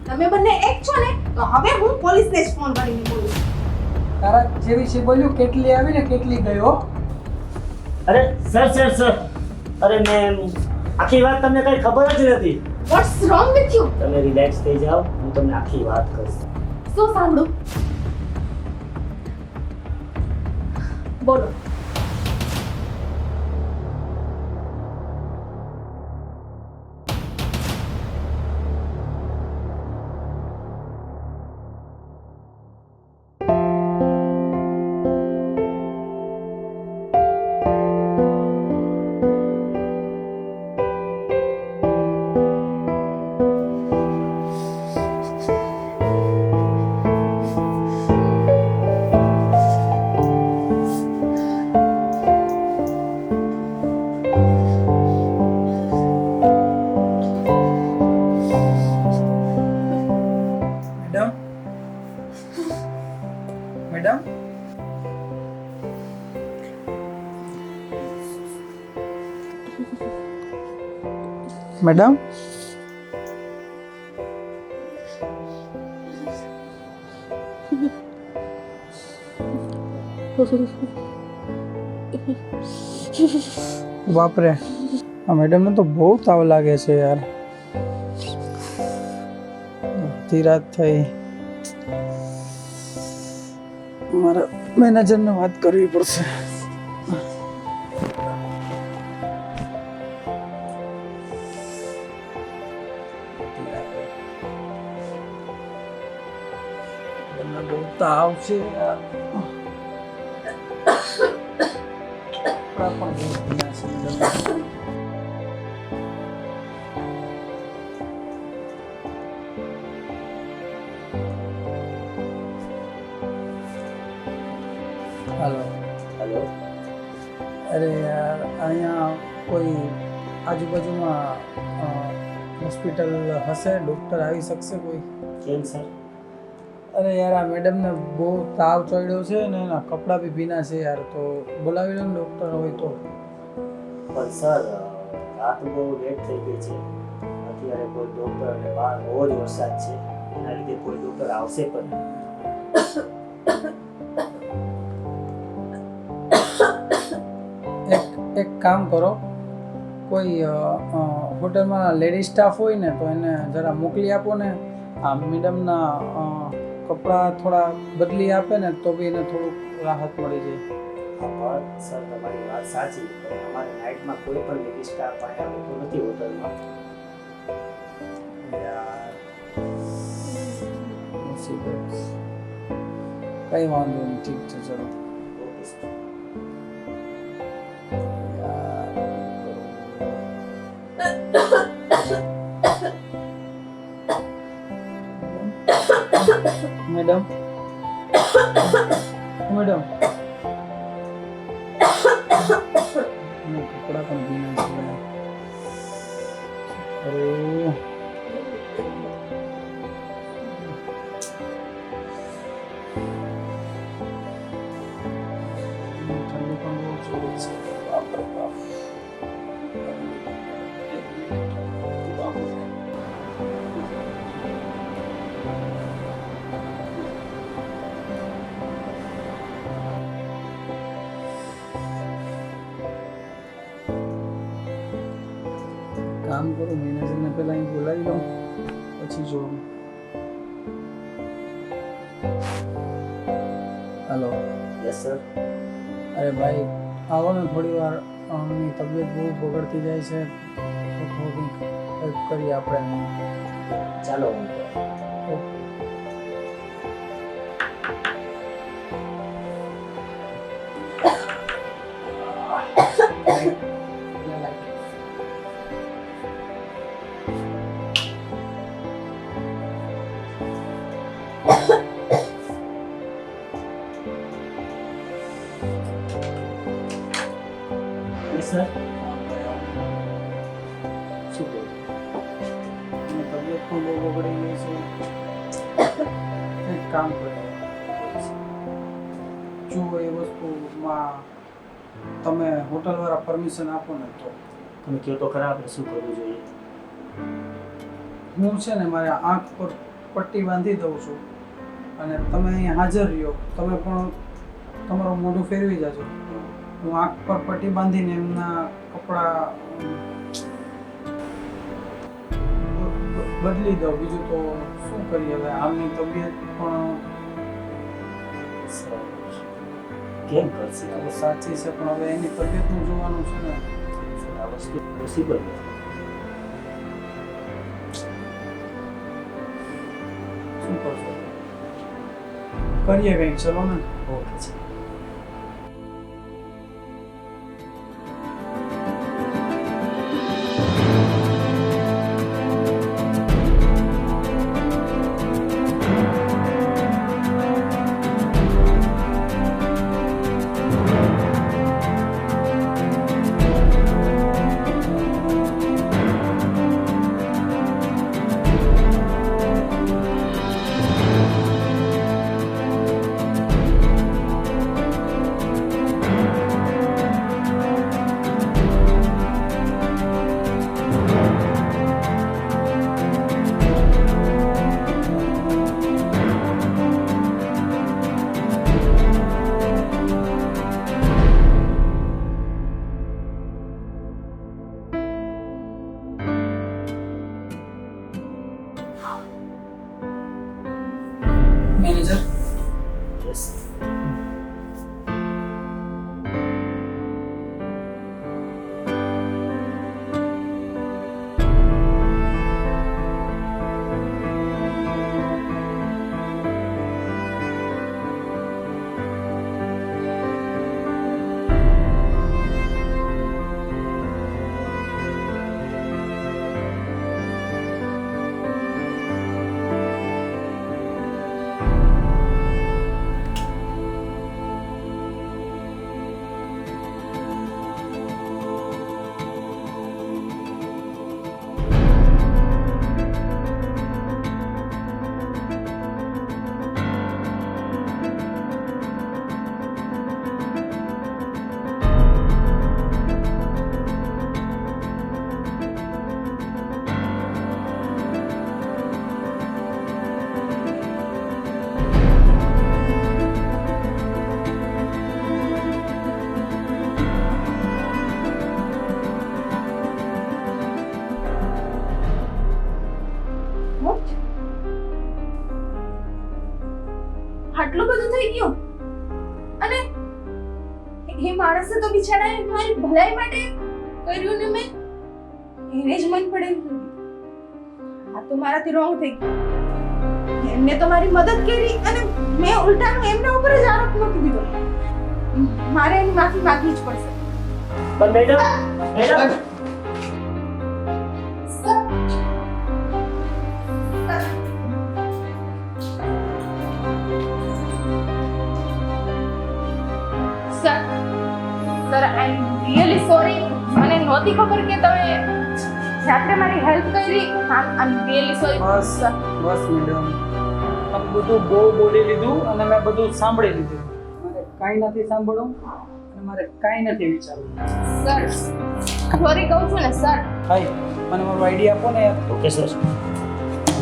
તમે બંને એક છો ને તો હવે હું પોલીસને જ ફોન કરીને બોલું. તારા જેવી છે બોલ્યું કેટલી આવી ને કેટલી ગયો. અરે સર અરે મેમ આખી વાત તમને કઈ ખબર જ નથી. What's wrong with you? તમે રિલેક્સ થઈ જાઓ, હું તમને આખી વાત કહીશ. શું સાંભળું? બોલો. મેડમ મેડમ બાપરે, આ મેડમને તો બહુ તાવ લાગે છે યાર. અડધી રાત થઈ. મારા મેનેજરને વાત કરવી પડશે. એમને બહુ તાવ છે યાર. કપડાં પણ બહુ ભીના છે મેડમ. હાલો. હેલો. અરે યાર, અહીંયા કોઈ આજુબાજુમાં હોસ્પિટલ હશે? ડૉક્ટર આવી શકશે કોઈ? કેમ સર? અરે યાર, આ મેડમને બહુ તાવ ચડ્યો છે ને એના કપડાં બી ભીના છે યાર. તો બોલાવી લો ને ડૉક્ટર હોય તો. પણ સર રાત બહુ લેટ થઈ ગઈ છે. અત્યારે કોઈ ડૉક્ટર અને બહાર બહુ જ વરસાદ છે, એના લીધે કોઈ ડૉક્ટર આવશે પણ નહીં. એક કામ કરો, કોઈ હોટલમાં લેડી સ્ટાફ હોય ને તો એને જરા મોકલી આપો ને. આ મેડમના કપડાં થોડા બદલી આપે ને તો બી એને થોડુંક રાહત મળી જાય. હા સર, તમારી વાત સાચી, પણ અમારે નાઇટમાં કોઈ પણ લેડી સ્ટાફ અહીંયા આવતો નથી હોટલમાં. યાર, મુસીબત. કઈ વાંધો નહીં, ઠીક છે, ચલો. Okay sir. મેડમ મેડમ કપડા પણ ભીના છે. અરે ઠંડી પણ બહુ જોર છે. બાપરે બાપ. કામ કરું, મેનેજરને પહેલા અહીં બોલાવી લઉં પછી જોઉં. હાલો. Yes sir. અરે ભાઈ, આવો ને થોડી વાર. આમની તબિયત બહુ બગડતી જાય છે તો થોડી હેલ્પ કરીએ આપણે. ચાલો. સર શું કહું? તબિયત પણ બહુ બગડી ગઈ છે. એક કામ કરો, જો એ વસ્તુમાં તમે હોટલવાળા પરમિશન આપો ને તો. તમે કહો તો ખરા, આપણે શું કરવું જોઈએ? હું છે ને મારા આંખ પર પટ્ટી બાંધી દઉં છું અને તમે અહીં હાજર રહ્યો. તમે પણ તમારું મોઢું ફેરવી જાજો. હું આંખ પર પટ્ટી બાંધીને એમના કપડાં બદલી દઉં. બીજું તો શું કરીએ હવે, આમની તબિયત પણ સર કેમ કરશે હવે સાચી છે, પણ હવે એની તબિયતનું જોવાનું છે ને. સર આ વસ્તુ પોસિબલ નથી. શું કરશો? કરીએ કંઈક, ચલો ને. ઓકે છે. Manager, yes. આટલું બધું થઈ ગયું અને એ માણસે તો બિચારાએ મારી ભલાઈ માટે કર્યું ને મેં એને જ મન પડે એમ કર્યું. આ તો મારાથી રોંગ થઈ ગયું. એમને તો મારી મદદ કરી અને મેં ઉલટાનું એમના ઉપર જ આરોપ મૂકી દીધો. મારે એની માફી માંગવી જ પડશે. પણ madam madam sir I am really sorry. મને નહોતી ખબર કે તમે રાત્રે મારી હેલ્પ કરી. I am really sorry. બસ બસ મેડમ, તમે બધું બહુ બોલી લીધું અને મેં બધું સાંભળી લીધું. મારે કાંઈ નથી સાંભળવું અને મારે કાંઈ નથી વિચારવું. સર સોરી કહું છું ને સર. હાય, મને મારો આઈડિયા આપો ને યાર. Okay sir.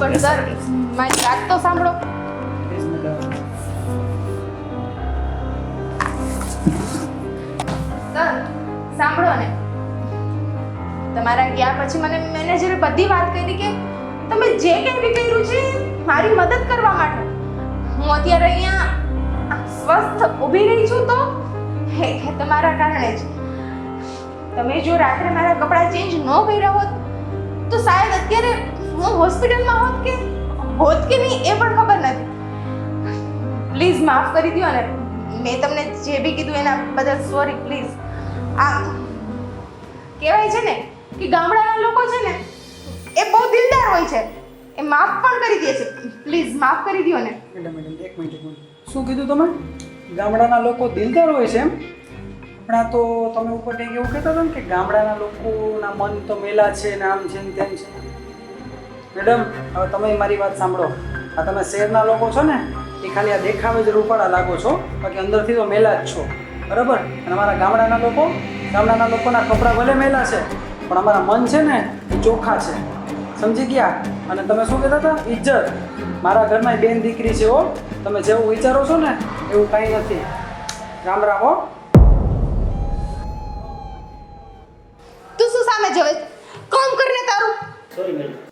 પણ સર મારી વાત તો સાંભળો. Please madam. સર સાંભળો ને. તમારા ગયા પછી મને મેનેજરે બધી વાત કરી કે તમે જે કંઈ બી કર્યું છે મારી મદદ કરવા માટે. હું અત્યારે અહીંયા સ્વસ્થ ઊભી રહી છું તો હે તમારા કારણે જ. તમે જો રાત્રે મારા કપડાં ચેન્જ ન કર્યા હોત તો શાયદ અત્યારે હું હોસ્પિટલમાં હોત કે નહીં એ પણ ખબર નથી. પ્લીઝ માફ કરી દો ને. મેં તમને જે બી કીધું એના બદલ સોરી પ્લીઝ. આ કહેવાય છે ને કે ગામડાના લોકો છે ને એ બહુ દિલદાર હોય છે. એ માફ પણ કરી દે છે. પ્લીઝ માફ કરી દો ને. મેડમ એક મિનિટ. શું કીધું તમે? ગામડાના લોકો દિલદાર હોય છે એમ? પણ આ તો તમે ઉપર કંઈક એવું કહેતા હતા ને કે ગામડાના લોકોના મન તો મેલા છે ને આમ છે ને તેમ છે. મેડમ હવે તમે મારી વાત સાંભળો. આ તમે શહેરના લોકો છો ને એ ખાલી આ દેખાવે જ રૂપાળા લાગો છો, બાકી અંદરથી તો મેલા જ છો, બરાબર? અને અમારા ગામડાના લોકોના કપડાં ભલે મેલા છે પણ અમારા મન છે ને એ ચોખ્ખા છે. સમજી ગયા? અને તમે શું કહેતા હતા? ઇજ્જત. મારા ઘરમાં બેન દીકરી છે હો. તમે જેવું વિચારો છો ને એવું કાંઈ નથી. રામ રામ હો. તું શું સામે જોવે? કામ કરીને તારું. Sorry madam.